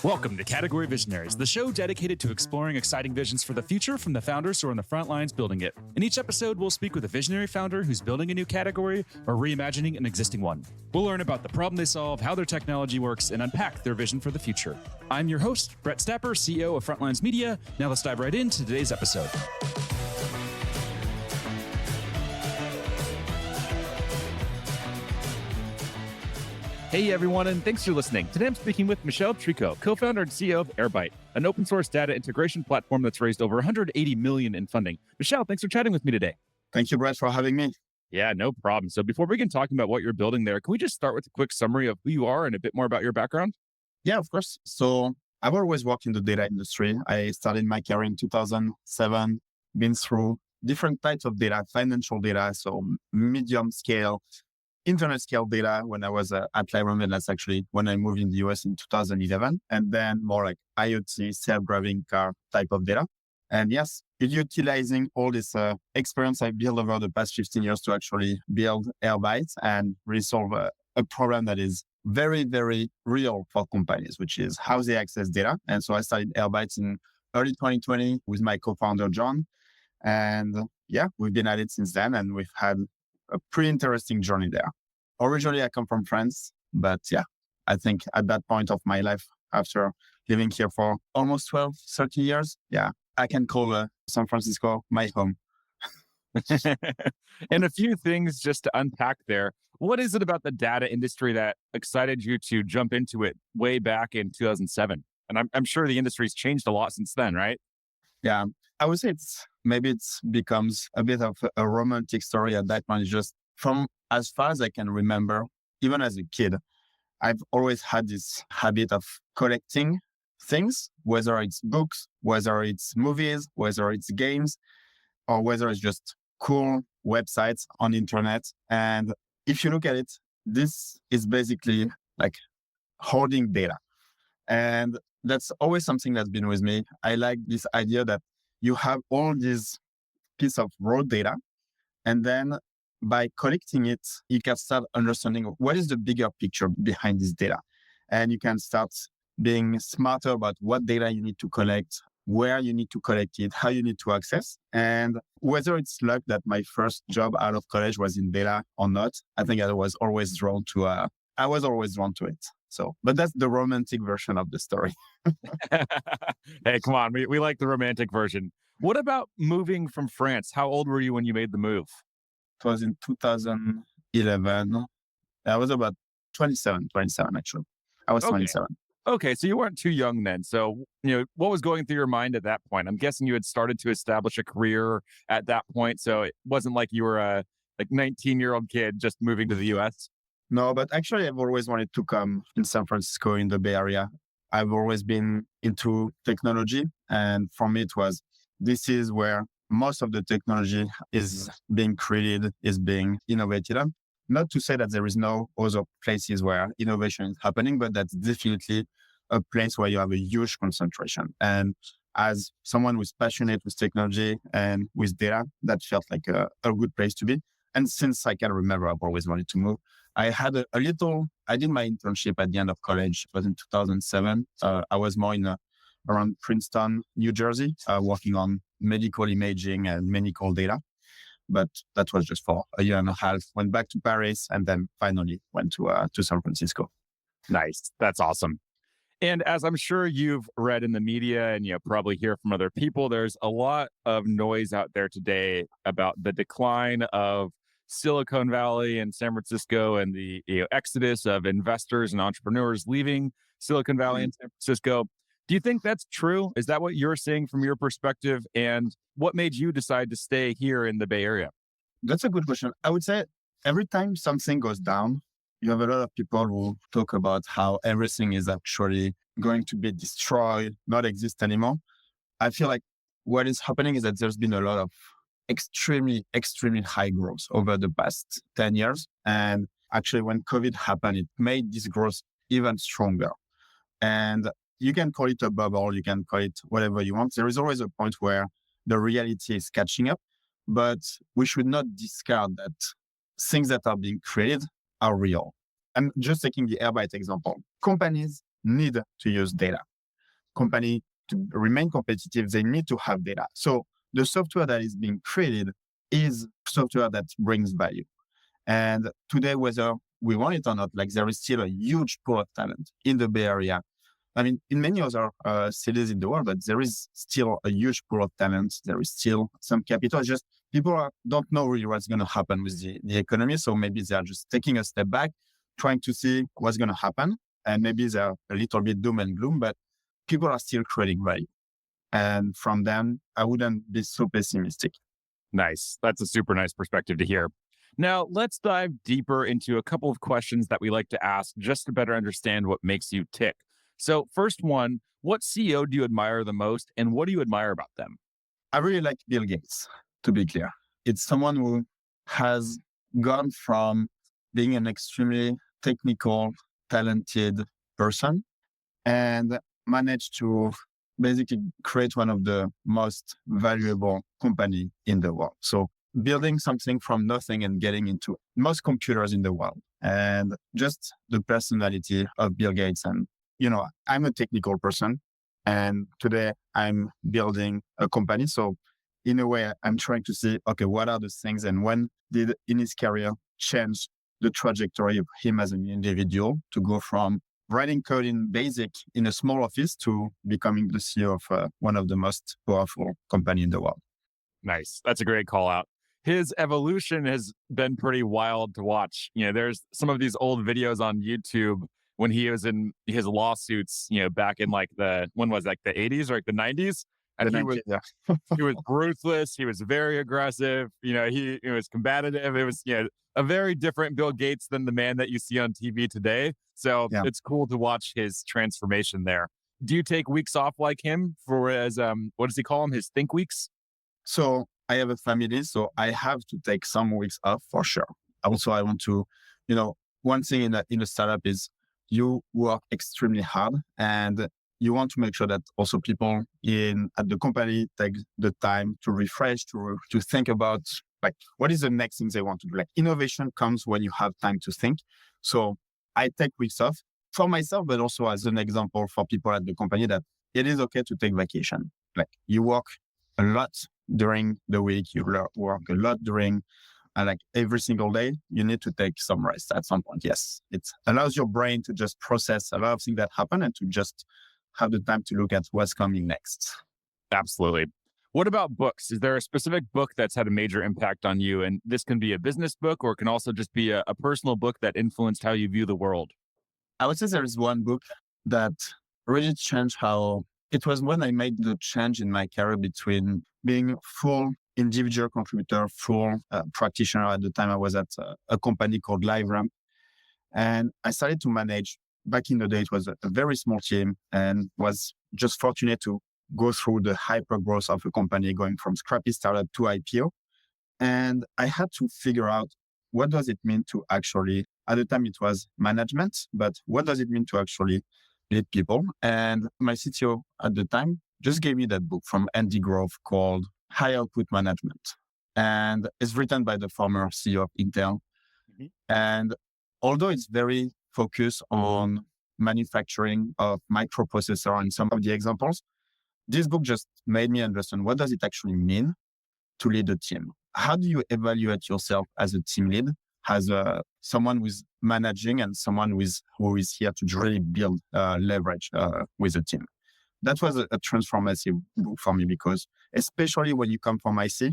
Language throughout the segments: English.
Welcome to Category Visionaries, the show dedicated to exploring exciting visions for the future from the founders who are on the front lines building it. In each episode, we'll speak with a visionary founder who's building a new category or reimagining an existing one. We'll learn about the problem they solve, how their technology works, and unpack their vision for the future. I'm your host, Brett Stapper, CEO of Frontlines Media. Now let's dive right into today's episode. Hey everyone, and thanks for listening. Today I'm speaking with Michel Tricot, co-founder and CEO of Airbyte, an open source data integration platform that's raised over $180 million in funding. Michel, thanks for chatting with me today. Thank you, Brett, for having me. Yeah, no problem. So before we begin talking about what you're building there, can we just start with a quick summary of who you are and a bit more about your background? Yeah, of course. So I've always worked in the data industry. I started my career in 2007, been through different types of data, financial data, so medium scale, internet scale data when I was at Lyram, and that's actually when I moved in the US in 2011, and then more like IoT, self-driving car type of data. And yes, utilizing all this experience I built over the past 15 years to actually build Airbyte and resolve a problem that is very, very real for companies, which is how they access data. And so I started Airbyte in early 2020 with my co-founder, John. And yeah, we've been at it since then, and we've had a pretty interesting journey there. Originally, I come from France, but yeah, I think at that point of my life, after living here for almost 12, 13 years, yeah, I can call San Francisco my home. And a few things just to unpack there. What is it about the data industry that excited you to jump into it way back in 2007? And I'm sure the industry's changed a lot since then, right? Yeah, I would say it becomes a bit of a romantic story at that point. It's just from as far as I can remember, even as a kid, I've always had this habit of collecting things, whether it's books, whether it's movies, whether it's games, or whether it's just cool websites on the internet. And if you look at it, this is basically like hoarding data. And that's always something that's been with me. I like this idea that you have all these pieces of raw data, and then by collecting it, you can start understanding what is the bigger picture behind this data. And you can start being smarter about what data you need to collect, where you need to collect it, how you need to access. And whether it's luck that my first job out of college was in data or not, I think I was always drawn to it. So, but that's the romantic version of the story. Hey, come on. We like the romantic version. What about moving from France? How old were you when you made the move? It was in 2011. I was about 27 actually. I was 27. Okay, so you weren't too young then. So, what was going through your mind at that point? I'm guessing you had started to establish a career at that point. So it wasn't like you were a 19-year-old kid just moving to the US. No, but actually I've always wanted to come in San Francisco in the Bay Area. I've always been into technology. And for me, this is where most of the technology is being created, is being innovated on. Not to say that there is no other places where innovation is happening, but that's definitely a place where you have a huge concentration. And as someone who's passionate with technology and with data, that felt like a good place to be. And since I can remember, I've always wanted to move. I had I did my internship at the end of college. It was in 2007. I was more around Princeton, New Jersey, working on medical imaging and medical data. But that was just for a year and a half. Went back to Paris and then finally went to San Francisco. Nice. That's awesome. And as I'm sure you've read in the media and probably hear from other people, there's a lot of noise out there today about the decline of Silicon Valley and San Francisco and the exodus of investors and entrepreneurs leaving Silicon Valley and San Francisco. Do you think that's true? Is that what you're seeing from your perspective? And what made you decide to stay here in the Bay Area? That's a good question. I would say every time something goes down, you have a lot of people who talk about how everything is actually going to be destroyed, not exist anymore. I feel like what is happening is that there's been a lot of extremely, extremely high growth over the past 10 years. And actually, when COVID happened, it made this growth even stronger. And you can call it a bubble, you can call it whatever you want. There is always a point where the reality is catching up, but we should not discard that things that are being created are real. I'm just taking the Airbyte example. Companies need to use data. Company to remain competitive, they need to have data. So the software that is being created is software that brings value. And today, whether we want it or not, like there is still a huge pool of talent in the Bay Area. I mean, in many other cities in the world, but there is still a huge pool of talent. There is still some capital. It's just don't know really what's going to happen with the economy. So maybe they are just taking a step back, trying to see what's going to happen. And maybe they're a little bit doom and gloom, but people are still creating value. And from them, I wouldn't be so pessimistic. Nice. That's a super nice perspective to hear. Now, let's dive deeper into a couple of questions that we like to ask just to better understand what makes you tick. So, first one, what CEO do you admire the most and what do you admire about them? I really like Bill Gates, to be clear. It's someone who has gone from being an extremely technical, talented person and managed to basically create one of the most valuable company in the world. So building something from nothing and getting into most computers in the world and just the personality of Bill Gates. And, I'm a technical person and today I'm building a company. So in a way, I'm trying to see, okay, what are the things and when did in his career change the trajectory of him as an individual to go from writing code in BASIC in a small office to becoming the CEO of one of the most powerful company in the world. Nice. That's a great call out. His evolution has been pretty wild to watch. There's some of these old videos on YouTube when he was in his lawsuits, back in when was it, like the 80s or like the 90s? And The he was 90, yeah. he was ruthless. He was very aggressive. He was combative. It was, a very different Bill Gates than the man that you see on TV today. So Yeah. it's cool to watch his transformation there. Do you take weeks off like him for what does he call them? His think weeks? So I have a family, so I have to take some weeks off for sure. Also, I want to, one thing in a startup is you work extremely hard and you want to make sure that also people at the company take the time to refresh, to think about like what is the next thing they want to do. Like innovation comes when you have time to think. So I take weeks off for myself, but also as an example for people at the company that it is okay to take vacation. Like you work a lot during the week, you work a lot during like every single day, you need to take some rest at some point. Yes, it allows your brain to just process a lot of things that happen and to just have the time to look at what's coming next. Absolutely. What about books? Is there a specific book that's had a major impact on you? And this can be a business book or it can also just be a personal book that influenced how you view the world. I would say there is one book that really changed how it was when I made the change in my career between being full individual contributor, full practitioner. At the time, I was at a company called LiveRamp. And I started to manage, back in the day, it was a very small team and was just fortunate to go through the hyper growth of a company going from scrappy startup to IPO. And I had to figure out what does it mean to actually, at the time it was management, but what does it mean to actually lead people? And my CTO at the time just gave me that book from Andy Grove called High Output Management. And it's written by the former CEO of Intel. Mhm. And although it's very focused on manufacturing of microprocessor and some of the examples, this book just made me understand what does it actually mean to lead a team? How do you evaluate yourself as a team lead, as someone who's managing and someone who is here to really build leverage with a team? That was a transformative book for me because especially when you come from IC,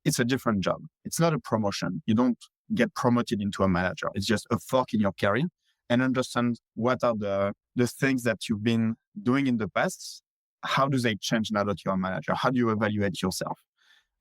it's a different job. It's not a promotion. You don't get promoted into a manager. It's just a fork in your career and understand what are the things that you've been doing in the past. How do they change now that you're a manager? How do you evaluate yourself?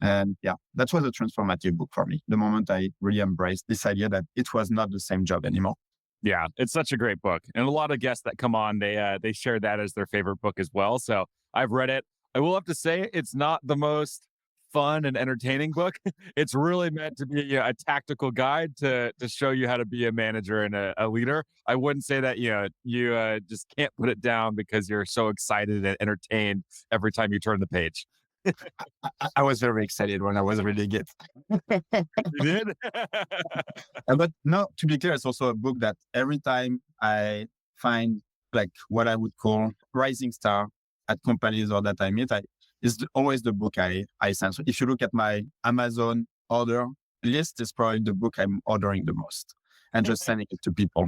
And yeah, that was a transformative book for me. The moment I really embraced this idea that it was not the same job anymore. Yeah, it's such a great book. And a lot of guests that come on, they share that as their favorite book as well. So I've read it. I will have to say it's not the most fun and entertaining book. It's really meant to be a tactical guide to show you how to be a manager and a leader. I wouldn't say that you just can't put it down because you're so excited and entertained every time you turn the page. I was very excited when I was reading it. You did? But no, to be clear, it's also a book that every time I find like what I would call rising star at companies or that I meet, always the book I send. So if you look at my Amazon order list, it's probably the book I'm ordering the most and just sending it to people.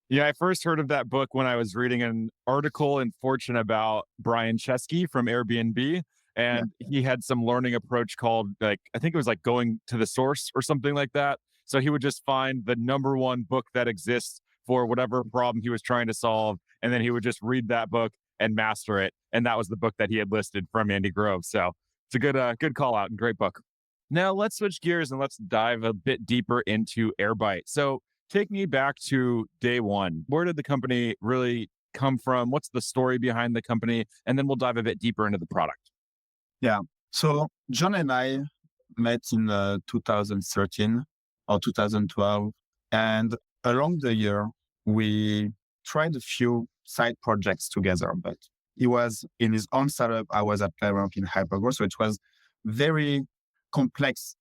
Yeah, I first heard of that book when I was reading an article in Fortune about Brian Chesky from Airbnb. Yeah. And he had some learning approach called, like, I think it was like going to the source or something like that. So he would just find the number one book that exists for whatever problem he was trying to solve. And then he would just read that book and master it. And that was the book that he had listed from Andy Grove. So it's a good call out and great book. Now let's switch gears and let's dive a bit deeper into Airbyte. So take me back to day one. Where did the company really come from? What's the story behind the company? And then we'll dive a bit deeper into the product. Yeah. So John and I met in 2013 or 2012. And along the year, we tried a few side projects together, but he was in his own startup. I was at Playrock in Hypergrowth. So it was very complex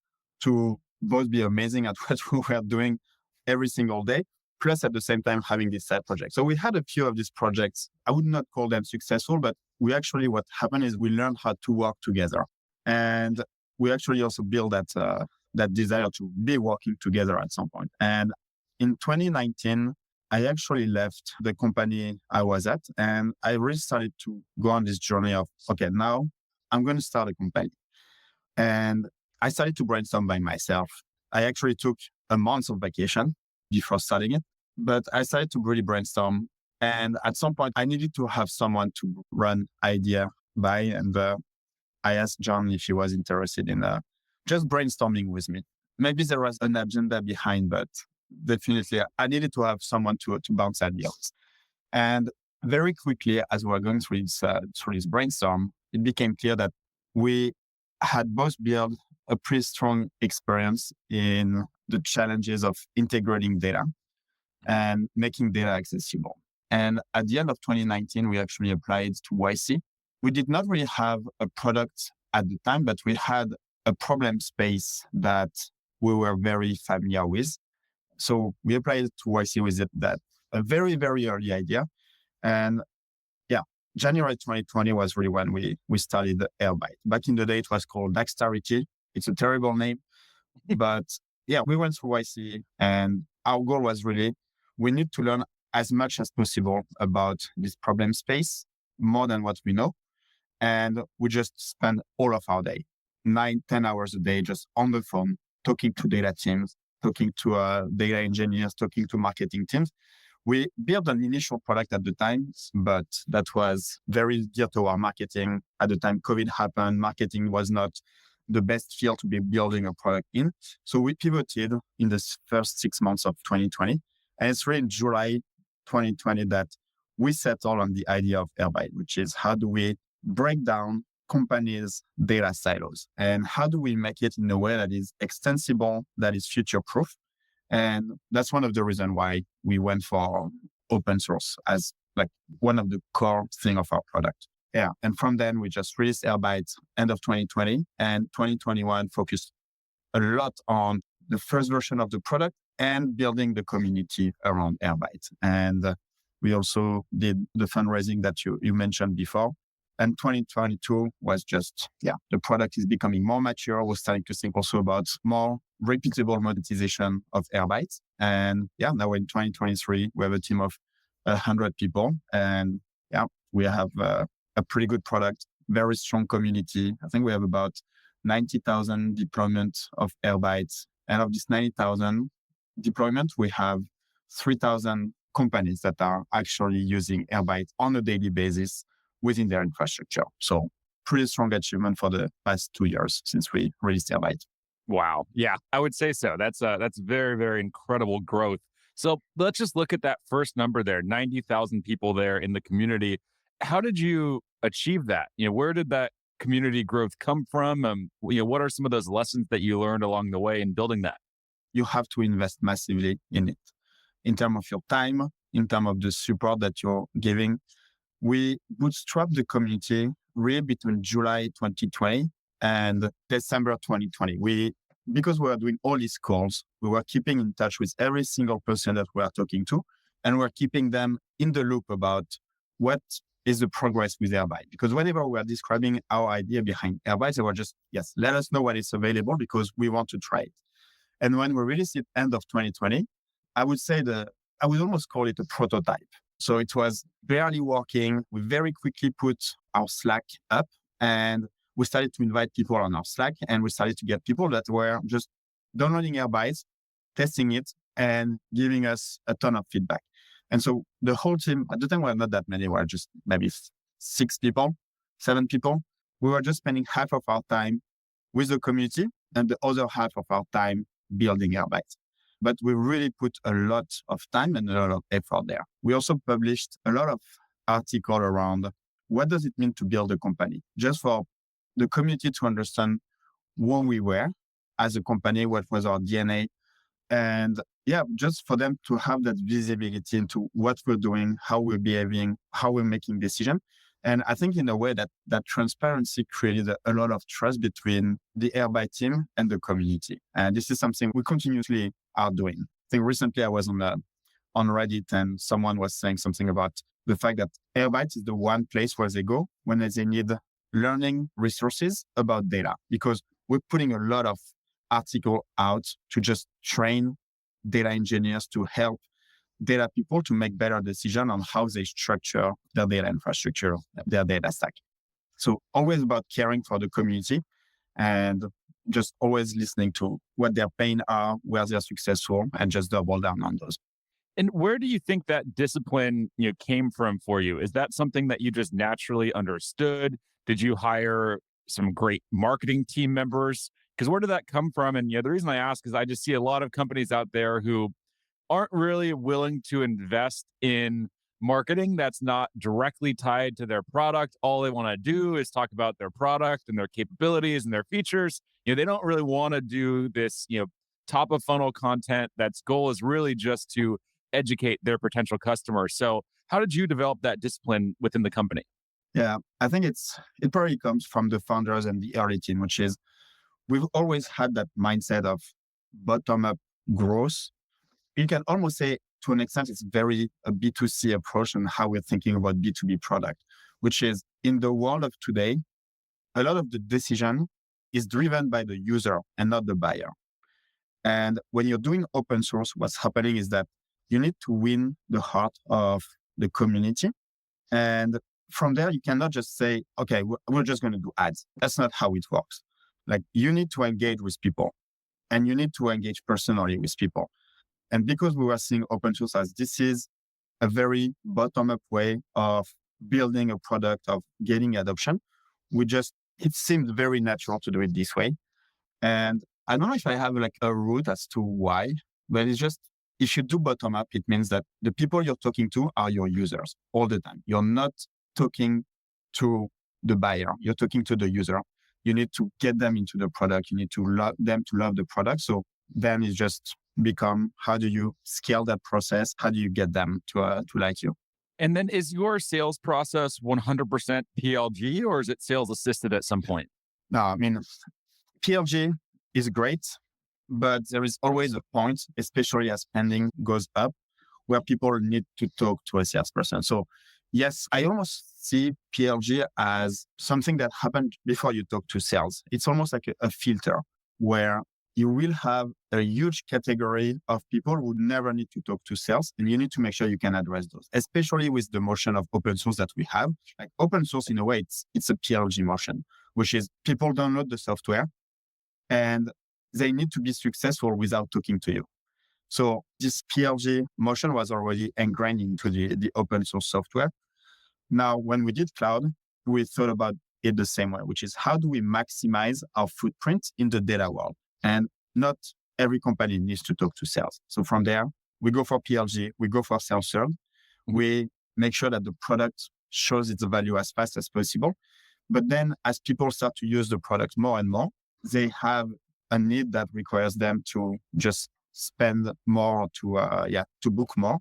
to both be amazing at what we were doing every single day, plus at the same time having this side project. So we had a few of these projects. I would not call them successful, but what happened is we learned how to work together. And we actually also built that desire to be working together at some point. And in 2019, I actually left the company I was at, and I really started to go on this journey of, okay, now I'm going to start a company. And I started to brainstorm by myself. I actually took a month of vacation before starting it, but I started to really brainstorm. And at some point, I needed to have someone to run idea by. And I asked John if he was interested in just brainstorming with me. Maybe there was an agenda behind, but definitely I needed to have someone to bounce ideas. And very quickly, as we were going through this brainstorm, it became clear that we had both built a pretty strong experience in the challenges of integrating data and making data accessible. And at the end of 2019, we actually applied to YC. We did not really have a product at the time, but we had a problem space that we were very familiar with. So we applied to YC with that a very, very early idea. And yeah, January 2020 was really when we started Airbyte. Back in the day, it was called Dexterity. It's a terrible name, but yeah, we went through YC, and our goal was really, we need to learn as much as possible about this problem space, more than what we know. And we just spend all of our day, 9-10 hours a day, just on the phone, talking to data teams, talking to data engineers, talking to marketing teams. We built an initial product at the time, but that was very geared to our marketing. At the time, COVID happened. Marketing was not the best field to be building a product in. So we pivoted in the first 6 months of 2020. And it's really in July 2020 that we settled on the idea of Airbyte, which is how do we break down companies' data silos and how do we make it in a way that is extensible, that is future-proof. And that's one of the reasons why we went for open source as like one of the core thing of our product. Yeah. And from then we just released Airbyte end of 2020, and 2021 focused a lot on the first version of the product and building the community around Airbyte. And we also did the fundraising that you mentioned before. And 2022 was just, the product is becoming more mature. We're starting to think also about more repeatable monetization of Airbyte. And now in 2023, we have a team of 100 people. And we have a pretty good product, very strong community. I think we have about 90,000 deployments of Airbyte. And of this 90,000 deployments, we have 3,000 companies that are actually using Airbyte on a daily basis within their infrastructure. So pretty strong achievement for the past 2 years since we released Airbyte. Wow. Yeah, I would say so. That's very, very incredible growth. So let's just look at that first number there, 90,000 people there in the community. How did you achieve that? Where did that community growth come from? What are some of those lessons that you learned along the way in building that? You have to invest massively in it, in terms of your time, in terms of the support that you're giving. We bootstrapped the community really between July 2020 and December 2020. Because we were doing all these calls, we were keeping in touch with every single person that we are talking to. and we're keeping them in the loop about what is the progress with Airbyte. Because whenever we're describing our idea behind Airbyte, they were just, yes, let us know when it's available because we want to try it. And when we released it end of 2020, I would say I would almost call it a prototype. So it was barely working. We very quickly put our Slack up and we started to invite people on our Slack, and we started to get people that were just downloading Airbytes, testing it, and giving us a ton of feedback. And so the whole team, at the time, were not that many, were just maybe 6 people, 7 people. We were just spending half of our time with the community and the other half of our time building Airbyte. But we really put a lot of time and a lot of effort there. We also published a lot of articles around what does it mean to build a company, just for the community to understand who we were as a company, what was our DNA, and yeah, just for them to have that visibility into what we're doing, how we're behaving, how we're making decisions. And I think in a way that transparency created a lot of trust between the Airbyte team and the community. And this is something we continuously are doing. I think recently I was on Reddit and someone was saying something about the fact that Airbyte is the one place where they go when they need learning resources about data, because we're putting a lot of article out to just train data engineers to help data people to make better decisions on how they structure their data infrastructure, their data stack. So always about caring for the community and just always listening to what their pain are, where they're successful, and just double down on those. And where do you think that discipline, came from for you? Is that something that you just naturally understood? Did you hire some great marketing team members? Because where did that come from? And the reason I ask is I just see a lot of companies out there who aren't really willing to invest in marketing that's not directly tied to their product. All they want to do is talk about their product and their capabilities and their features. They don't really want to do this, top of funnel content that's goal is really just to educate their potential customers. So how did you develop that discipline within the company? Yeah, I think it probably comes from the founders and the early team, which is we've always had that mindset of bottom up growth. You can almost say to an extent, it's very a B2C approach on how we're thinking about B2B product, which is in the world of today, a lot of the decision is driven by the user and not the buyer. And when you're doing open source, what's happening is that you need to win the heart of the community. And from there, you cannot just say, okay, we're just going to do ads. That's not how it works. Like you need to engage with people and you need to engage personally with people. And because we were seeing open source as this is a very bottom-up way of building a product, of getting adoption, it seemed very natural to do it this way. And I don't know if I have like a route as to why, but it's just, if you do bottom-up, it means that the people you're talking to are your users all the time. You're not talking to the buyer, you're talking to the user. You need to get them into the product. You need to love them to love the product. So then it's just become, how do you scale that process? How do you get them to like you? And then is your sales process 100% PLG or is it sales assisted at some point? No, I mean, PLG is great, but there is always a point, especially as spending goes up, where people need to talk to a salesperson. So yes, I almost see PLG as something that happened before you talk to sales. It's almost like a filter where you will have a huge category of people who never need to talk to sales, and you need to make sure you can address those, especially with the motion of open source that we have. Like open source, in a way, it's a PLG motion, which is people download the software and they need to be successful without talking to you. So this PLG motion was already ingrained into the open source software. Now, when we did cloud, we thought about it the same way, which is how do we maximize our footprint in the data world? And not every company needs to talk to sales. So from there, we go for PLG, we go for self-serve. We make sure that the product shows its value as fast as possible. But then as people start to use the product more and more, they have a need that requires them to just spend more to book more.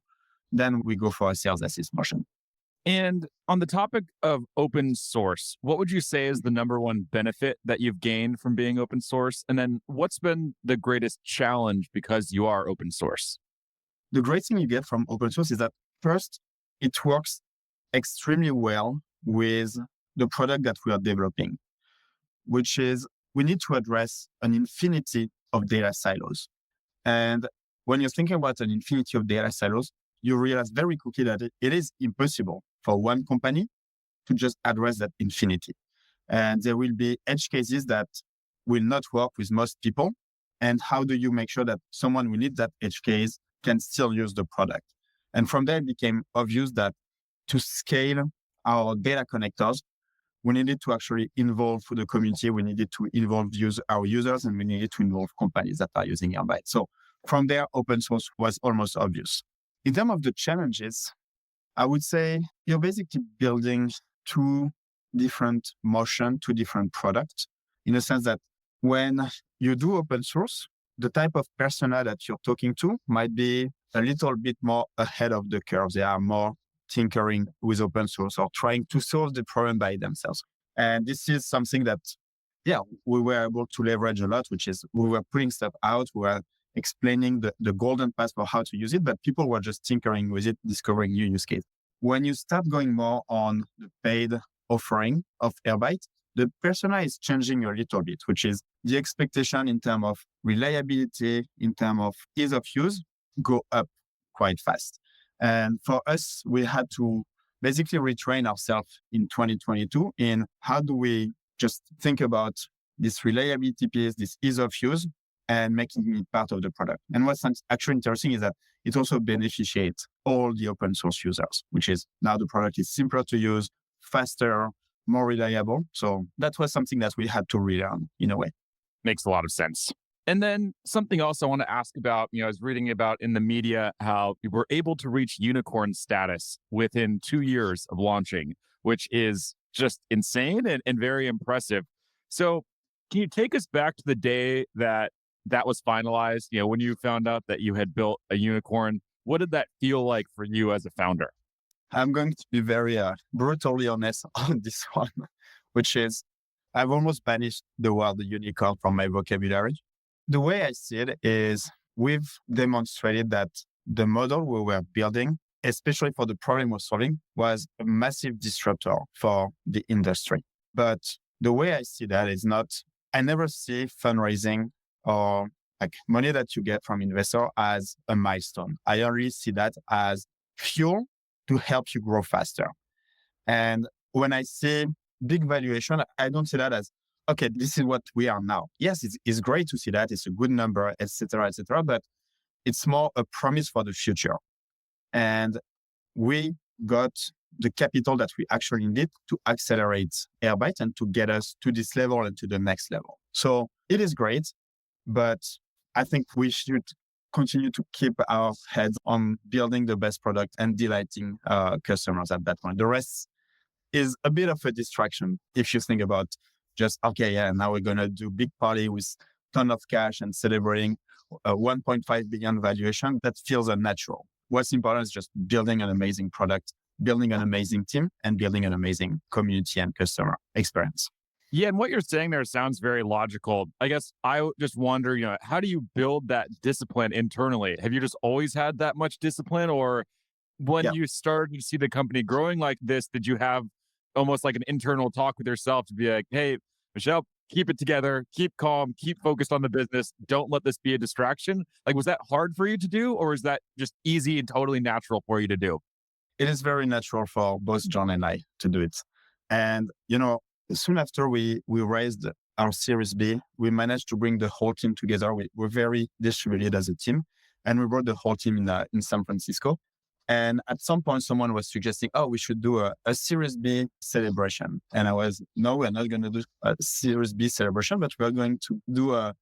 Then we go for a sales assist motion. And on the topic of open source, what would you say is the number one benefit that you've gained from being open source? And then what's been the greatest challenge because you are open source? the great thing you get from open source is that first, it works extremely well with the product that we are developing, which is we need to address an infinity of data silos. And when you're thinking about an infinity of data silos, you realize very quickly that it is impossible for one company to just address that infinity. And there will be edge cases that will not work with most people. And how do you make sure that someone who needs that edge case can still use the product? And from there, it became obvious that to scale our data connectors, we needed to actually involve the community. We needed to involve our users, and we needed to involve companies that are using Airbyte. So from there, open source was almost obvious. In terms of the challenges, I would say you're basically building two different motion, two different products, in the sense that when you do open source, the type of persona that you're talking to might be a little bit more ahead of the curve. They are more tinkering with open source or trying to solve the problem by themselves. And this is something that, we were able to leverage a lot, which is we were putting stuff out, we were explaining the golden path for how to use it, but people were just tinkering with it, discovering new use case. When you start going more on the paid offering of Airbyte, the persona is changing a little bit, which is the expectation in terms of reliability, in terms of ease of use, go up quite fast. And for us, we had to basically retrain ourselves in 2022 in how do we just think about this reliability piece, this ease of use, and making it part of the product. And what's actually interesting is that it also beneficiates all the open source users, which is now the product is simpler to use, faster, more reliable. So that was something that we had to relearn in a way. Makes a lot of sense. And then something else I want to ask about, I was reading about in the media how you were able to reach unicorn status within 2 years of launching, which is just insane and very impressive. So can you take us back to the day that was finalized, when you found out that you had built a unicorn? What did that feel like for you as a founder? I'm going to be very brutally honest on this one, which is I've almost banished the word unicorn from my vocabulary. The way I see it is we've demonstrated that the model we were building, especially for the problem we're solving, was a massive disruptor for the industry. But the way I see that is I never see fundraising or like money that you get from investor as a milestone. I only see that as fuel to help you grow faster. And when I say big valuation, I don't see that as, okay, this is what we are now. Yes, it's great to see that. It's a good number, et cetera, but it's more a promise for the future. And we got the capital that we actually need to accelerate Airbyte and to get us to this level and to the next level. So it is great, but I think we should continue to keep our heads on building the best product and delighting customers at that point. The rest is a bit of a distraction if you think about just, now we're going to do big party with ton of cash and celebrating a 1.5 billion valuation. That feels unnatural. What's important is just building an amazing product, building an amazing team, and building an amazing community and customer experience. Yeah, and what you're saying there sounds very logical. I guess I just wonder, how do you build that discipline internally? Have you just always had that much discipline? Or when you started to see the company growing like this, did you have almost like an internal talk with yourself to be like, hey, Michel, keep it together, keep calm, keep focused on the business. Don't let this be a distraction. Like, was that hard for you to do, or is that just easy and totally natural for you to do? It is very natural for both John and I to do it. And, soon after we raised our Series B, we managed to bring the whole team together. We're very distributed as a team, and we brought the whole team in San Francisco. And at some point, someone was suggesting, we should do a Series B celebration. And no, we're not going to do a Series B celebration, but we're going to do a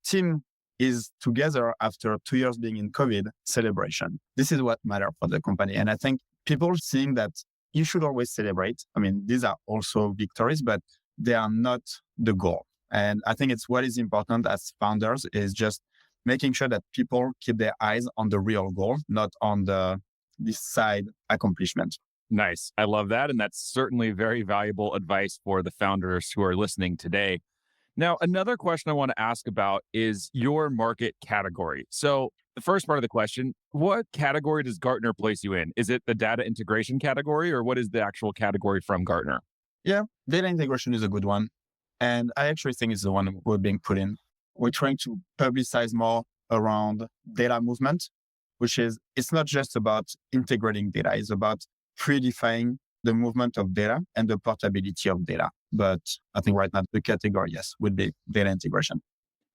team is together after 2 years being in COVID celebration. This is what matters for the company. And I think people seeing that you should always celebrate. I mean, these are also victories, but they are not the goal. And I think it's what is important as founders is just making sure that people keep their eyes on the real goal, not on this side accomplishment. Nice. I love that. And that's certainly very valuable advice for the founders who are listening today. Now, another question I want to ask about is your market category. So, the first part of the question, what category does Gartner place you in? Is it the data integration category or what is the actual category from Gartner? Yeah, data integration is a good one. And I actually think it's the one we're being put in. We're trying to publicize more around data movement, which is, it's not just about integrating data, it's about predefining the movement of data and the portability of data. But I think right now the category, yes, would be data integration.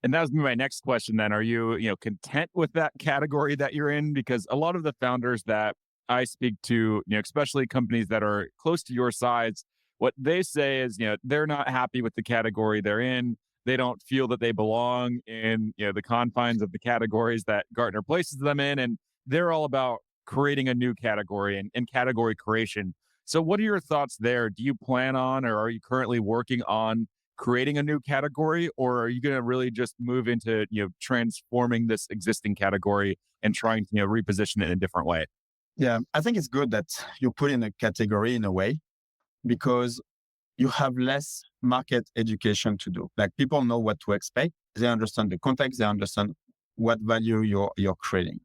And that was my next question then. Are you, content with that category that you're in? Because a lot of the founders that I speak to, especially companies that are close to your size, what they say is, they're not happy with the category they're in. They don't feel that they belong in, the confines of the categories that Gartner places them in. And they're all about creating a new category and category creation. So what are your thoughts there? Do you plan on or are you currently working on creating a new category, or are you going to really just move into transforming this existing category and trying to reposition it in a different way? Yeah, I think it's good that you put in a category in a way because you have less market education to do. Like people know what to expect. They understand the context. They understand what value you're creating.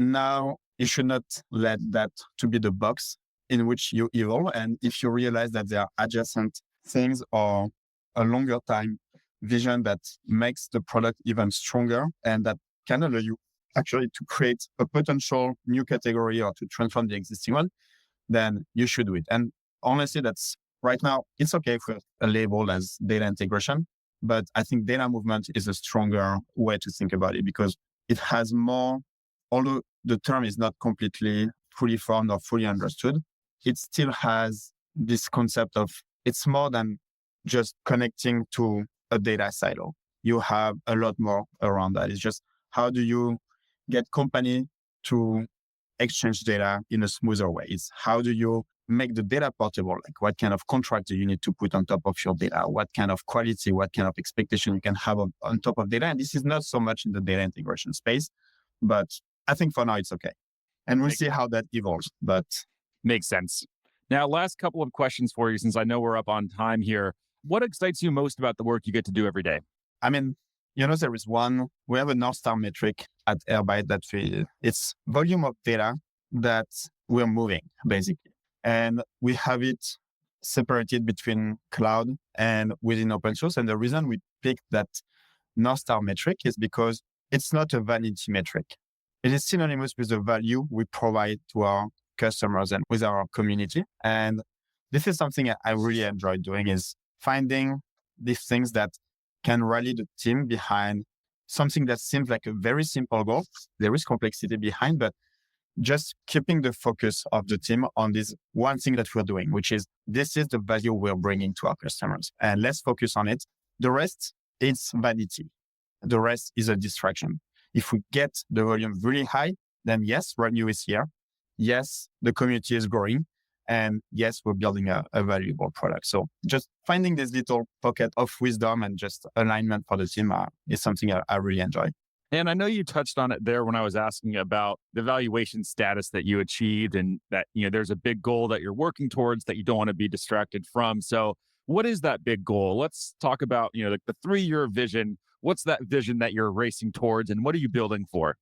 Now, you should not let that to be the box in which you evolve. And if you realize that there are adjacent things or a longer time vision that makes the product even stronger and that can allow you actually to create a potential new category or to transform the existing one, then you should do it. And honestly, that's right now, it's okay for a label as data integration, but I think data movement is a stronger way to think about it because it has more, although the term is not completely fully formed or fully understood, it still has this concept of it's more than just connecting to a data silo. You have a lot more around that. It's just how do you get company to exchange data in a smoother way? It's how do you make the data portable? Like what kind of contract do you need to put on top of your data? What kind of quality, what kind of expectation you can have on top of data? And this is not so much in the data integration space, but I think for now it's okay. And we'll see how that evolves. But Makes sense. Now, last couple of questions for you, since I know we're up on time here. What excites you most about the work you get to do every day? I mean, there is we have a North Star metric at Airbyte that it's volume of data that we're moving, basically. And we have it separated between cloud and within open source. And the reason we picked that North Star metric is because it's not a vanity metric. It is synonymous with the value we provide to our customers and with our community. And this is something I really enjoy doing is finding these things that can rally the team behind something that seems like a very simple goal. There is complexity behind, but just keeping the focus of the team on this one thing that we're doing, which is this is the value we're bringing to our customers. And let's focus on it. The rest is vanity. The rest is a distraction. If we get the volume really high, then yes, revenue is here. Yes, the community is growing. And yes, we're building a valuable product. So just finding this little pocket of wisdom and just alignment for the team is something I really enjoy. And I know you touched on it there when I was asking about the valuation status that you achieved and that, there's a big goal that you're working towards that you don't want to be distracted from. So what is that big goal? Let's talk about, like the 3-year vision. What's that vision that you're racing towards and what are you building for?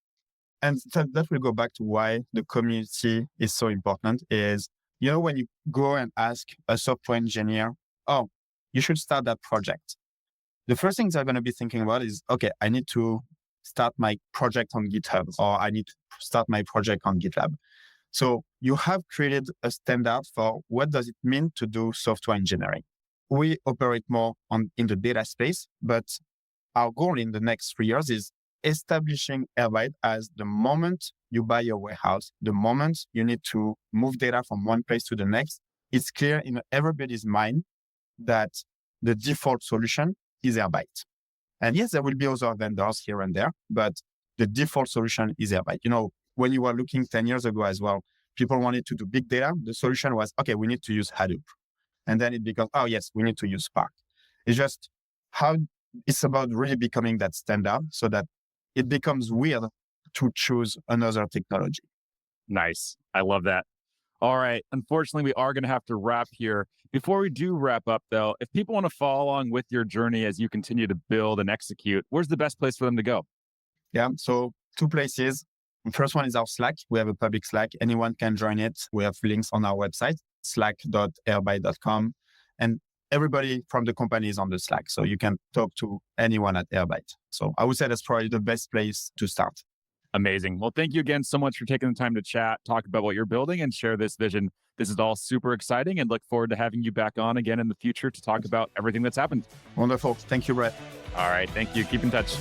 And that will go back to why the community is so important is, when you go and ask a software engineer, oh, you should start that project. The first things they're going to be thinking about is, okay, I need to start my project on GitHub or I need to start my project on GitLab. So you have created a standard for what does it mean to do software engineering. We operate more in the data space, but our goal in the next 3 years is establishing Airbyte as the moment you buy your warehouse, the moment you need to move data from one place to the next, it's clear in everybody's mind that the default solution is Airbyte. And yes, there will be other vendors here and there, but the default solution is Airbyte. When you were looking 10 years ago as well, people wanted to do big data. The solution was, okay, we need to use Hadoop. And then it becomes, oh yes, we need to use Spark. It's just how it's about really becoming that standard so that it becomes weird to choose another technology. Nice. I love that. All right. Unfortunately, we are going to have to wrap here. Before we do wrap up, though, if people want to follow along with your journey as you continue to build and execute, where's the best place for them to go? Yeah. So two places. The first one is our Slack. We have a public Slack. Anyone can join it. We have links on our website, slack.airbyte.com. And everybody from the company is on the Slack. So you can talk to anyone at Airbyte. So I would say that's probably the best place to start. Amazing. Well, thank you again so much for taking the time to chat, talk about what you're building, and share this vision. This is all super exciting and look forward to having you back on again in the future to talk about everything that's happened. Wonderful. Thank you, Brett. All right. Thank you. Keep in touch.